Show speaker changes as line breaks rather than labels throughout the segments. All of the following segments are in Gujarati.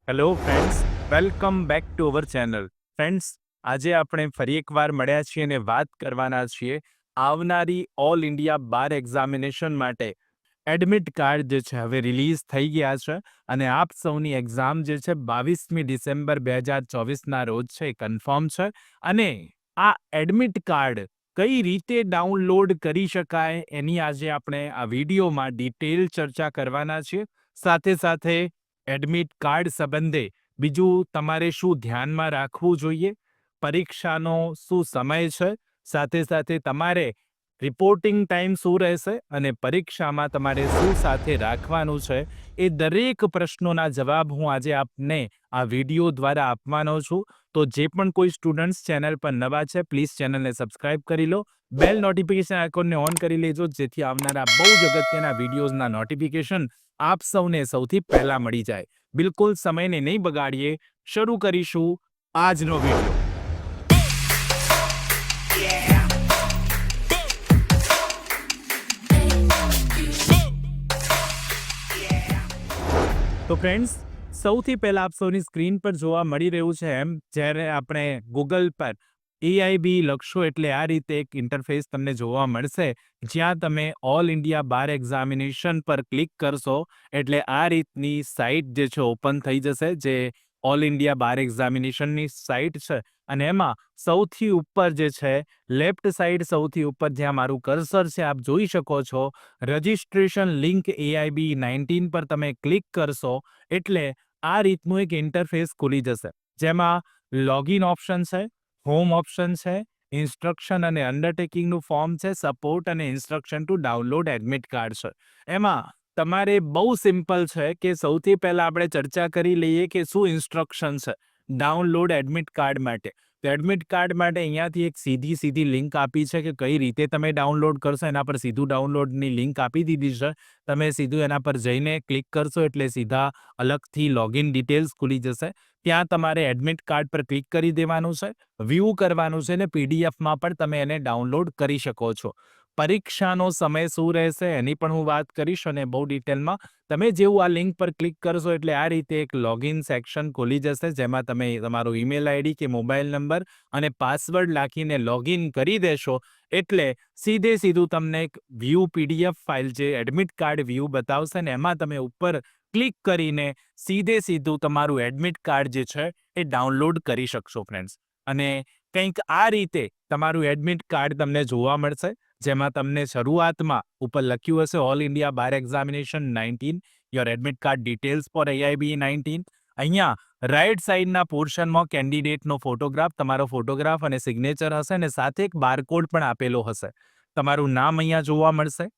Hello friends, welcome back to our channel. Friends, આજે આપણે ફરી એકવાર મળ્યા છીએ અને વાત કરવાના છીએ આવનારી ઓલ ઇન્ડિયા બાર એક્ઝામિનેશન માટે. એડમિટ કાર્ડ જે છે હવે રિલીઝ થઈ ગયા છે અને આપ સૌની એક્ઝામ જે છે 22મી ડિસેમ્બર 2024ના રોજ છે, કન્ફર્મ છે. અને આ એડમિટ કાર્ડ કઈ રીતે ડાઉનલોડ કરી શકાય એની આજે આપણે આ વિડીયોમાં ડિટેલ ચર્ચા કરવાના છીએ. સાથે સાથે એડમિટ કાર્ડ સંબંધે બીજું તમારે શું ધ્યાનમાં રાખવું જોઈએ, પરીક્ષાનો શું સમય છે, સાથે સાથે તમારે રિપોર્ટિંગ ટાઈમ શું રહેશે અને પરીક્ષામાં તમારે શું સાથે રાખવાનું છે, એ દરેક પ્રશ્નોના જવાબ હું આજે આપને આ વિડીયો દ્વારા આપવાનો છું. તો જે પણ કોઈ સ્ટુડન્ટ્સ ચેનલ પર નવા છે, પ્લીઝ ચેનલને સબસ્ક્રાઇબ કરી લો, બેલ નોટિફિકેશન આઇકોનને ઓન કરી લેજો, જેથી આવનારા બહુ જ અગત્યના વિડીયોઝના નોટિફિકેશન આપ સૌને સૌથી પહેલા મળી જાય. બિલકુલ સમયને નહીં બગાડીએ, શરૂ કરીશું આજનો વિડીયો. તો ફ્રેન્ડ્સ, સૌથી પહેલા આપ સૌની સ્ક્રીન પર જોવા મળી રહ્યું છે એમ, જ્યારે આપણે ગૂગલ પર AIB લખશો એટલે આ રીતે એક ઇન્ટરફેસ તમને જોવા મળશે, જ્યાં તમે ઓલ ઇન્ડિયા બાર એક્ઝામિનેશન પર ક્લિક કરશો એટલે આ રીતની સાઇટ જે છે ઓપન થઈ જશે, જે ઓલ ઇન્ડિયા બાર એક્ઝામિનેશનની સાઇટ છે. અને એમાં સૌથી ઉપર જે છે, લેફ્ટ સાઈડ સૌથી ઉપર જ્યાં મારું કર્સર છે આપ જોઈ શકો છો, રજિસ્ટ્રેશન લિંક AIB-19 પર તમે ક્લિક કરશો એટલે આ રીતનું એક ઇન્ટરફેસ ખુલી જશે, જેમાં લોગિન ઓપ્શન છે, હોમ ઓપ્શન છે, ઇન્સ્ટ્રક્શન અને અંડરટેકિંગનું ફોર્મ છે, સપોર્ટ અને instruction two download admit card છે. એમાં તમારે બહુ સિમ્પલ છે કે સૌથી પહેલા આપણે ચર્ચા કરી લઈએ કે શું ઇન્સ્ટ્રક્શન છે ડાઉનલોડ એડમિટ કાર્ડ માટે. તો એડમિટ કાર્ડ માટે અહીંયાથી એક સીધી લિંક આપી છે કે કઈ રીતે તમે ડાઉનલોડ કરશો, એના પર સીધું ડાઉનલોડની લિંક આપી દીધી છે. તમે સીધું એના પર જઈને ક્લિક કરશો એટલે સીધા અલગથી લોગિન ડિટેલ્સ ખુલી જશે. ત્યાં તમારે એડમિટ કાર્ડ પર ક્લિક કરી દેવાનું છે, વ્યૂ કરવાનું છે અને PDFમાં પણ તમે એને ડાઉનલોડ કરી શકો છો. પરીક્ષાનો સમય શું રહેશે એની પણ હું વાત કરીશ અને બહુ ડિટેલમાં. તમે જેવું આ લિંક પર ક્લિક કરશો એટલે આ રીતે એક લોગિન સેક્શન ખોલી જશે, જેમાં તમે તમારો ઈમેલ આઈડી કે મોબાઈલ નંબર અને પાસવર્ડ નાખીને લોગિન કરી દેશો એટલે સીધું તમને એક વ્યૂ PDF ફાઇલ જે એડમિટ કાર્ડ વ્યૂ બતાવશે ને એમાં તમે ઉપર ક્લિક કરીને સીધું તમારું એડમિટ કાર્ડ જે છે એ ડાઉનલોડ કરી શકશો ફ્રેન્ડ્સ. અને કંઈક આ રીતે તમારું એડમિટ કાર્ડ તમને જોવા મળશે, જેમાં તમને શરૂઆતમાં ઉપર લખ્યું હશે all India bar examination 19 your admit card details for AIB-19. અહીંયા રાઈટ સાઈડના પોર્શનમાં કેન્ડિડેટનો ફોટોગ્રાફ, તમારો ફોટોગ્રાફ અને સિગ્નેચર હશે અને સાથે એક બારકોડ પણ આપેલો હશે. તમારું નામ અહીંયા જોવા મળશે,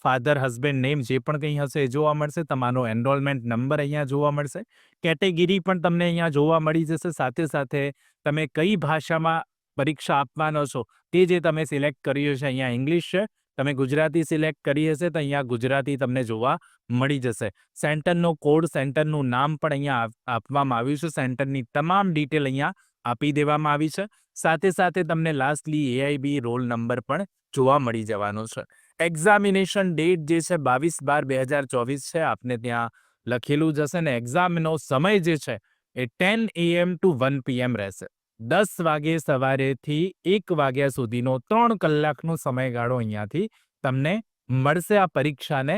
ફાધર, હસબન્ડ નેમ જે પણ કંઈ હશે એ જોવા મળશે, તમારો એનરોલમેન્ટ નંબર અહીંયા જોવા મળશે, કેટેગરી પણ તમને અહીંયા જોવા મળી જશે. સાથે તમે કઈ ભાષામાં પરીક્ષા આપવાનો છો તે જે તમે સિલેક્ટ કર્યું છે, અહીંયા ઇંગ્લિશ છે, તમે ગુજરાતી સિલેક્ટ કરી હશે તો અહીંયા ગુજરાતી તમને જોવા મળી જશે. સેન્ટરનો કોડ, સેન્ટરનું નામ પણ અહીંયા આપવામાં આવ્યું છે, સેન્ટરની તમામ ડિટેલ અહીંયા આપી દેવામાં આવી છે. સાથે તમને લાસ્ટલી AIB રોલ નંબર પણ જોવા મળી જવાનો છે. એક્ઝામિનેશન ડેટ જે છે 22/12/2024 છે, આપને ત્યાં લખેલું જ હશે ને એક્ઝામનો સમય જે છે એ 10 AM to 1 PM રહેશે. 10 વાગે સવારેથી 1 વાગ્યા સુધીનો 3 કલાકનો સમયગાળો અહીંયાથી તમને મળશે. આ પરીક્ષાને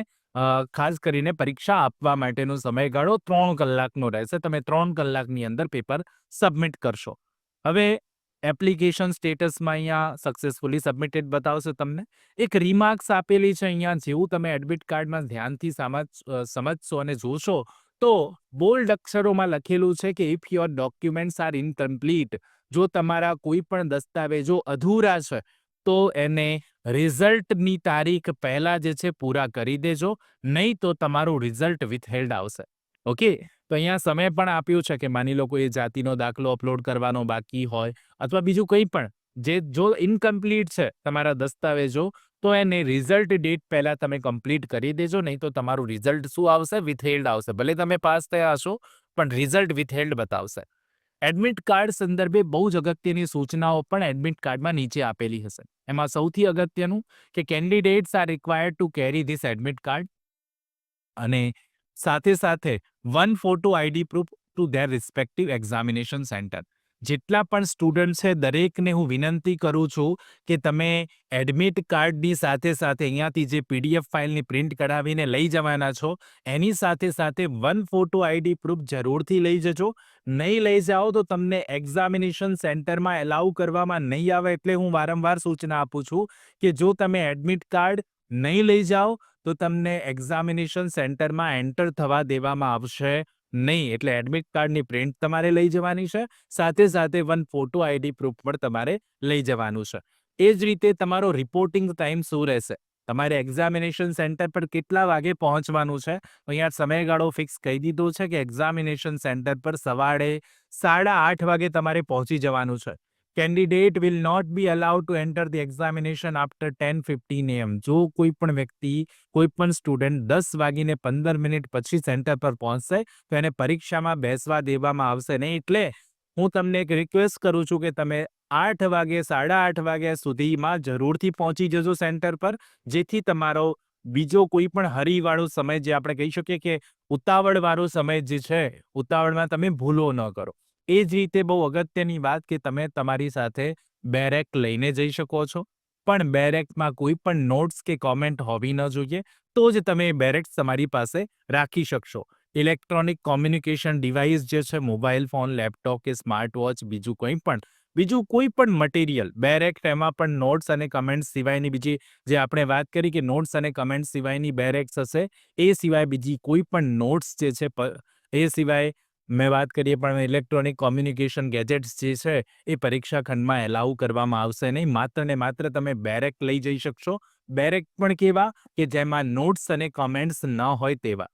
ખાસ કરીને પરીક્ષા આપવા માટેનો સમયગાળો 3 કલાકનો રહેશે. તમે 3 કલાકની અંદર પેપર સબમિટ કરશો. હવે એપ્લિકેશન સ્ટેટસમાં અહીંયા સક્સેસફુલી સબમિટેડ બતાવશે તમને. એક રિમાર્ક્સ આપેલી છે અહીંયા, જેવું તમે એડમિટ કાર્ડમાં ધ્યાનથી સમજશો અને જોશો તો બોલ્ડ અક્ષરોમાં લખેલું છે કે if your documents are incomplete, જો તમારા કોઈ પણ દસ્તાવેજો અધૂરા છે તો એને રિઝલ્ટની તારીખ પહેલા જે છે પૂરા કરી દેજો, નહીં તો તમારું રિઝલ્ટ વિથહેલ્ડ આવશે. ઓકે, તો અહીંયા સમય પણ આપ્યું છે કે માની લો કોઈ જાતિનો દાખલો અપલોડ કરવાનો બાકી હોય અથવા બીજું કંઈ પણ જો ઇનકમ્પ્લીટ છે તમારા દસ્તાવેજો, તો એને રિઝલ્ટ ડેટ પહેલા તમે કમ્પ્લીટ કરી દેજો, નહીં તો તમારું રિઝલ્ટ શું આવશે? વિથહેલ્ડ આવશે. ભલે તમે પાસ થયા હશો પણ રિઝલ્ટ વિથહેલ્ડ બતાવશે. એડમિટ કાર્ડ સંદર્ભે બહુ જ અગત્યની સૂચનાઓ પણ એડમિટ કાર્ડમાં નીચે આપેલી હશે. એમાં સૌથી અગત્યનું કે candidates are required to carry this admit card, અને સાથે 1 photo ID proof to their respective examination centre. જેટલા પણ સ્ટુડન્ટ છે દરેકને હું વિનંતી કરું છું કે તમે એડમિટ કાર્ડની સાથે સાથે અહીંયાથી જે PDF ફાઇલની પ્રિન્ટ કઢાવીને લઈ જવાના છો એની સાથે સાથે 1 ફોટો ID પ્રૂફ જરૂરથી લઈ જજો. નહીં લઈ જાઓ તો તમને એક્ઝામિનેશન સેન્ટરમાં એલાઉ કરવામાં નહીં આવે. એટલે હું વારંવાર સૂચના આપું છું કે જો તમે એડમિટ કાર્ડ નહીં લઈ જાઓ તો તમને એક્ઝામિનેશન સેન્ટરમાં એન્ટર થવા દેવામાં આવશે નહીં. એટલે એડમિટ કાર્ડની પ્રિન્ટ તમારે લઈ જવાની છે, સાથે સાથે 1 ફોટો ID પ્રૂફ પણ તમારે લઈ જવાનું છે. એ જ રીતે તમારો રિપોર્ટિંગ ટાઈમ શું રહેશે, તમારે એક્ઝામિનેશન સેન્ટર પર કેટલા વાગે પહોંચવાનું છે. અહીંયા સમયગાળો ફિક્સ કહી દીધો છે કે એક્ઝામિનેશન સેન્ટર પર સવારે 8:30 વાગે તમારે પહોંચી જવાનું છે. Candidate will not be allowed to enter the examination after 10:15 AM. જો કોઈ પણ વ્યક્તિ, કોઈ પણ સ્ટુડન્ટ 10:15 પછી સેન્ટર પર પહોંચશે તો એને પરીક્ષામાં બેસવા દેવામાં આવશે નહીં. એટલે હું તમને એક રિક્વેસ્ટ કરું છું કે તમે 8 વાગે 8:30 વાગ્યા સુધીમાં જરૂરથી પહોંચી જજો સેન્ટર પર, જેથી તમારો બીજો કોઈ પણ હરીવાળો સમય, જે આપણે કહી શકીએ કે ઉતાવળવાળો સમય જે છે, ઉતાવળમાં તમે ભૂલો ન કરો. એ જ રીતે બહુ અગત્યની વાત કે તમે તમારી સાથે બેરેક લઈને જઈ શકો છો, પણ બેરેકમાં કોઈ પણ નોટ્સ કે કોમેન્ટ હોવી ન જોઈએ. તો જ તમે બેરેક્સ તમારી પાસે રાખી શકશો. ઇલેક્ટ્રોનિક કોમ્યુનિકેશન ડિવાઇસ જે છે, મોબાઈલ ફોન, લેપટોપ કે સ્માર્ટ વોચ, બીજું કોઈ પણ મટીરિયલ બેરેક, એમાં પણ નોટ્સ અને કમેન્ટ્સ સિવાયની બીજી, જે આપણે વાત કરી કે નોટ્સ અને કમેન્ટ્સ સિવાયની બેરેક્સ હશે, એ સિવાય બીજી કોઈ પણ નોટ્સ જે છે, એ સિવાય મેં વાત કરીએ પણ ઇલેક્ટ્રોનિક કોમ્યુનિકેશન ગેજેટ્સ જે છે એ પરીક્ષા ખંડમાં એલાઉ કરવામાં આવશે નહીં. માત્ર ને માત્ર તમે બેરેક લઈ જઈ શકશો. બેરેક પણ કેવા કે જેમાં નોટ્સ અને કોમેન્ટ્સ ન હોય તેવા.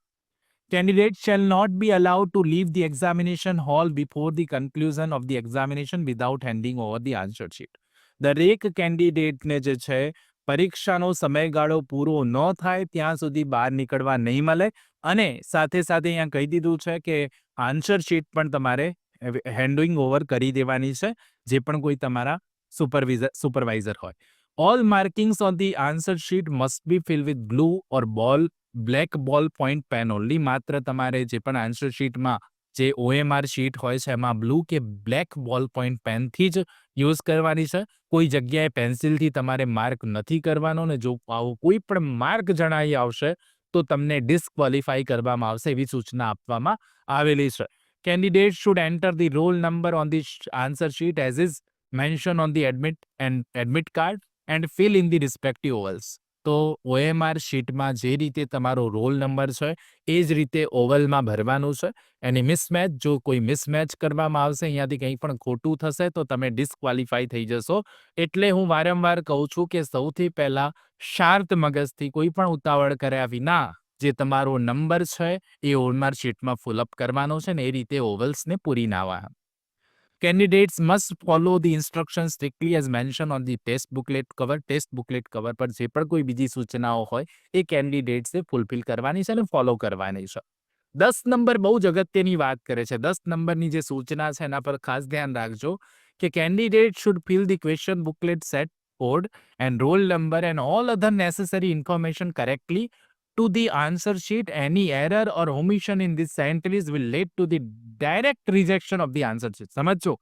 Candidates shall not be allowed to leave the examination hall before the conclusion of the examination without handing over the answer sheet. દરેક કેન્ડિડેટને જે છે પરીક્ષાનો સમયગાળો પૂરો ન થાય ત્યાં સુધી બહાર નીકળવા નહીં મળે. અને સાથે સાથે અહીંયા કહી દીધું છે કે આન્સર શીટ પણ તમારે હેન્ડિંગ ઓવર કરી દેવાની છે, જે પણ કોઈ તમારા સુપરવાઇઝર હોય. All markings on the answer sheet must be filled with blue or black બોલ પોઈન્ટ પેન ઓનલી. માત્ર તમારે જે પણ આન્સર શીટમાં જે OMR શીટ હોય છે એમાં બ્લુ કે બ્લેક બોલ પોઈન્ટ પેનથી જ યુઝ કરવાની છે. કોઈ જગ્યાએ પેન્સિલથી તમારે માર્ક નથી કરવાનો, ને જો આવું કોઈ પણ માર્ક જણાઈ આવશે તો તમને ડિસ્ક્વોલિફાઈ કરવામાં આવશે, એવી સૂચના આપવામાં આવેલી છે. Candidate should enter the roll number on the answer sheet as is mentioned on the admit card and fill in the respective ovals. તો OMR શીટમાં જે રીતે તમારો રોલ નંબર છે એ જ રીતે ઓવલમાં ભરવાનું છે. એની મિસમેચ, જો કોઈ મિસમેચ કરવામાં આવશે, અહીંયાથી કંઈ પણ ખોટું થશે તો તમે ડિસ્ક્વોલિફાઈ થઈ જશો. એટલે હું વારંવાર કહું છું કે સૌથી પહેલાં શાંત મગજથી, કોઈ પણ ઉતાવળ કર્યા વિના જે તમારો નંબર છે એ OMR શીટમાં ફુલઅપ કરવાનો છે, ને એ રીતે ઓવલ્સને પૂરી નાવા. Candidates must follow the instructions strictly as mentioned on the test booklet cover. Test booklet cover પર જે પણ કોઈ બીજી સૂચનાઓ હોય એ કેન્ડિડેટ્સે ફૂલફિલ કરવાની છે અને ફોલો કરવાની છે. 10 નંબર બહુ જ અગત્યની વાત કરે છે. 10 નંબરની જે સૂચના છે એના પર ખાસ ધ્યાન રાખજો કે candidate should fill the question booklet set code and roll number and all other necessary information correctly to the answer sheet. Any error or omission in this sentence will lead to the direct rejection of the answer sheet. સમજો,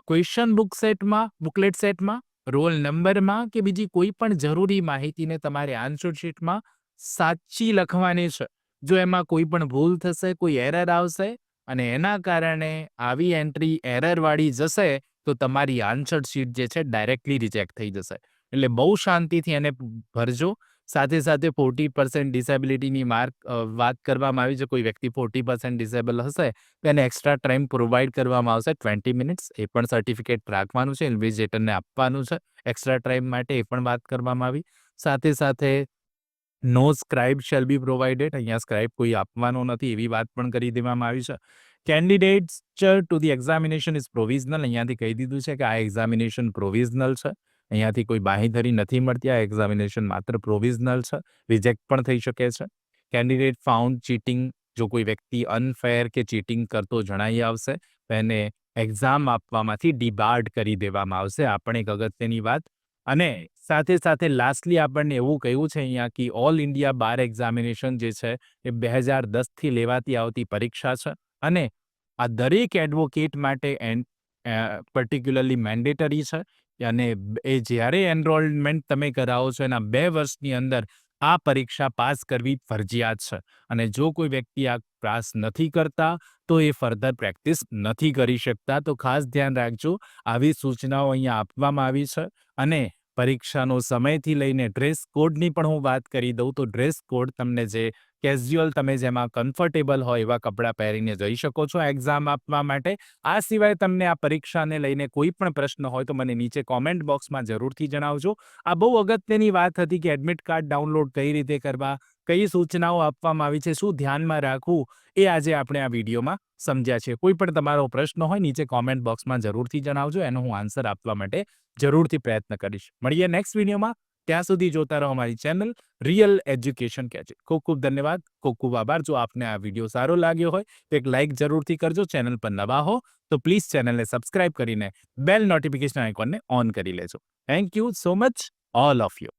ક્વેશ્ચન બુકલેટ સેટમાં, રોલ નંબરમાં કે બીજી કોઈ પણ જરૂરી માહિતીને તમારે આન્સર શીટમાં સાચી લખવાની છે. જો એમાં કોઈ પણ ભૂલ થશે, કોઈ એરર આવશે અને એના કારણે આવી એન્ટ્રી એરરવાળી જશે તો તમારી આન્સર શીટ જે છે ડાયરેક્ટલી રિજેક્ટ થઈ જશે. એટલે બહુ શાંતિથી એને ભરજો. સાથે સાથે 40% ડિસેબિલિટીની વાત કરવામાં આવી છે. કોઈ વ્યક્તિ 40% ડિસેબલ હશે તો એને એક્સ્ટ્રા ટાઈમ પ્રોવાઈડ કરવામાં આવશે 20 મિનિટ્સ. એ પણ સર્ટિફિકેટ રાખવાનું છે, ઇન્વિજિલેટરને આપવાનું છે એક્સ્ટ્રા ટાઈમ માટે, એ પણ વાત કરવામાં આવી. સાથે સાથે નો સ્ક્રાઇબ શેલ બી પ્રોવાઇડેડ. અહીંયા સ્ક્રાઇબ કોઈ આપવાનો નથી, એવી વાત પણ કરી દેવામાં આવી છે. Candidates to the examination is provisional. અહીંયાથી કહી દીધું છે કે આ એક્ઝામિનેશન પ્રોવિઝનલ છે. અહીંયાથી કોઈ બાંહેધરી નથી મળતી. આ એક્ઝામિનેશન માત્ર પ્રોવિઝનલ છે, રિજેક્ટ પણ થઈ શકે છે. કેન્ડિડેટ ફાઉન્ડ ચીટિંગ, જો કોઈ વ્યક્તિ અનફેર કે ચીટિંગ કરતો જણાઈ આવશે તો એને એક્ઝામ આપવામાંથી ડિબાર્ડ કરી દેવામાં આવશે. આ પણ એક અગત્યની વાત. અને સાથે સાથે લાસ્ટલી આપણને એવું કહ્યું છે અહીંયા કે ઓલ ઇન્ડિયા બાર એક્ઝામિનેશન જે છે એ 2010થી લેવાતી આવતી પરીક્ષા છે અને આ દરેક એડવોકેટ માટે પર્ટિક્યુલરલી મેન્ડેટરી છે અને એ જ્યારે એનરોલમેન્ટ તમે કરાવો છો એના 2 વર્ષની અંદર આ પરીક્ષા પાસ કરવી ફરજિયાત છે અને જો કોઈ વ્યક્તિ આ પાસ નથી કરતા તો એ ફર્ધર પ્રેક્ટિસ નથી કરી શકતા. તો ખાસ ધ્યાન રાખજો. આવી સૂચનાઓ અહીંયા આપવામાં આવી છે અને પરીક્ષાનો સમયથી લઈને ડ્રેસ કોડની પણ હું વાત કરી દઉં તો ડ્રેસ કોડ તમને જે કેઝ્યુઅલ તમે જેમાં કમ્ફર્ટેબલ હોય એવા કપડાં પહેરીને જઈ શકો છો એક્ઝામ આપવા માટે. આ સિવાય તમને આ પરીક્ષાને લઈને કોઈ પણ પ્રશ્ન હોય તો મને નીચે કોમેન્ટ બોક્સમાં જરૂરથી જણાવજો. આ બહુ અગત્યની વાત હતી કે એડમિટ કાર્ડ ડાઉનલોડ કઈ રીતે કરવા, કઈ સૂચનાઓ આપવામાં આવી છે, શું ધ્યાનમાં રાખવું, એ આજે આપણે આ વિડીયોમાં સમજ્યા છે. કોઈ પણ તમારો પ્રશ્ન હોય નીચે કોમેન્ટ બોક્સમાં જરૂરથી જણાવજો. એનો હું આન્સર આપવા માટે જરૂરથી પ્રયત્ન કરીશ. મળીએ નેક્સ્ટ વિડીયોમાં. ત્યાં સુધી જોતા રહો અમારી ચેનલ રિયલ એજ્યુકેશન ગેજેટ. ખૂબ ખૂબ ધન્યવાદ, ખૂબ ખૂબ આભાર. જો આપને આ વિડીયો સારો લાગ્યો હોય તો એક લાઇક જરૂરથી કરજો. ચેનલ પર નવા હો તો પ્લીઝ ચેનલને સબસ્ક્રાઇબ કરીને બેલ નોટિફિકેશન આઇકોનને ઓન કરી લેજો. Thank you so much all of you.